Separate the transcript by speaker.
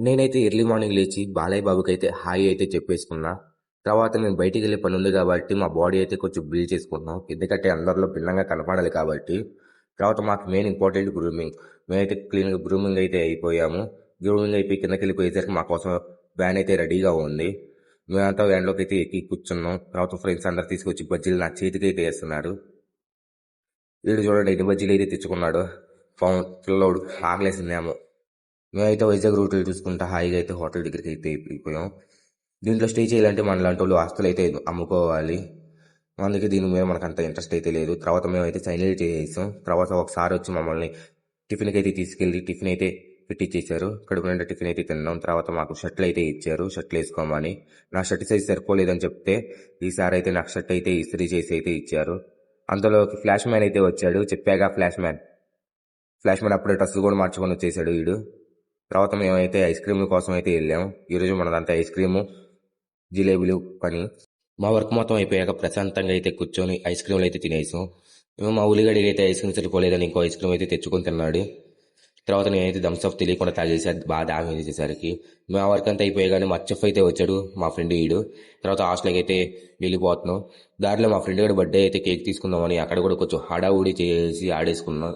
Speaker 1: నేనైతే early morning లేచి Balayya బాబుకైతే hi అయితే చెప్పేసుకున్నా. తర్వాత నేను బయటికెళ్ళే పనుంది కాబట్టి మా బాడీ అయితే కొంచెం బిల్డ్ చేసుకుంటున్నాం. ఎందుకంటే అందరిలో భిన్నంగా కనపడాలి కాబట్టి. తర్వాత మాకు మెయిన్ ఇంపార్టెంట్ గ్రూమింగ్. మేమైతే గ్రూమింగ్ అయితే అయిపోయాము. గ్రూమింగ్ అయిపోయి కిందకెళ్ళిపోయేసరికి మా కోసం వ్యాన్ అయితే రెడీగా ఉంది. మేమంతా వ్యాన్‌లోకి అయితే ఎక్కి కూర్చున్నాం. తర్వాత ఫ్రెండ్స్ అందరూ తీసుకొచ్చి బజ్జీలు నా చేతికైతే ఏస్తున్నారు. వీడు చూడండి ఎన్ని బజ్జీలు అయితే తెచ్చుకున్నాడో. పాపం పిల్లోడు ఆకలేసిందేమో. మేమైతే వైజాగ్ రూట్లో చూసుకుంటా హాయిగా అయితే హోటల్ దగ్గరికి అయితే వెళ్ళిపోయాం. దీంట్లో స్టే చేయాలంటే మనలాంటి వాళ్ళు ఆస్తులు అయితే అమ్ముకోవాలి. అందుకే దీని మీద మనకు అంత ఇంట్రెస్ట్ అయితే లేదు. తర్వాత మేమైతే సైన్లు చేసాం. తర్వాత ఒకసారి వచ్చి మమ్మల్ని టిఫిన్కి అయితే తీసుకెళ్ళి టిఫిన్ అయితే పెట్టించేశారు. కడుపు నిండా టిఫిన్ అయితే తిన్నాం. తర్వాత మాకు షర్ట్లు అయితే ఇచ్చారు, షర్ట్లు వేసుకోమని. నా షర్ట్ సైజ్ సరిపోలేదని చెప్తే ఈసారి అయితే నాకు షర్ట్ అయితే ఇస్త్రీ చేసి అయితే ఇచ్చారు. అందులోకి ఫ్లాష్ మ్యాన్ అయితే వచ్చాడు. చెప్పాగా ఫ్లాష్ మ్యాన్ అప్పుడే డ్రెస్సులు కూడా మార్చుకొని వచ్చేసాడు వీడు. తర్వాత మేమైతే ఐస్ క్రీమ్ కోసం అయితే వెళ్ళాము. ఈరోజు మనదంతా ఐస్ క్రీము జిలేబీలు పని. మా వర్క్ మొత్తం అయిపోయాక ప్రశాంతంగా అయితే కూర్చొని ఐస్ క్రీమ్లు అయితే తినేసాం. మేము మా ఉల్లిగడ్డకి అయితే ఐస్ క్రీమ్ సరిపోలేదని ఇంకో ఐస్ క్రీమ్ అయితే తెచ్చుకొని తిన్నాడు. తర్వాత నేనైతే థమ్స్అప్ తెలియకుండా తాగేసి అది బాగా డామేజ్ చేసేసరికి మా వర్క్ అంతా అయిపోయాగానే మా చెఫ్ అయితే వచ్చాడు, మా ఫ్రెండ్ ఈడు. తర్వాత హాస్టల్కి అయితే వెళ్ళిపోతున్నాం. దారిలో మా ఫ్రెండ్ గారి బర్త్డే అయితే కేక్ తీసుకుందామని అక్కడ కూడా కొంచెం హడావుడి చేసి ఆడేసుకున్నాం.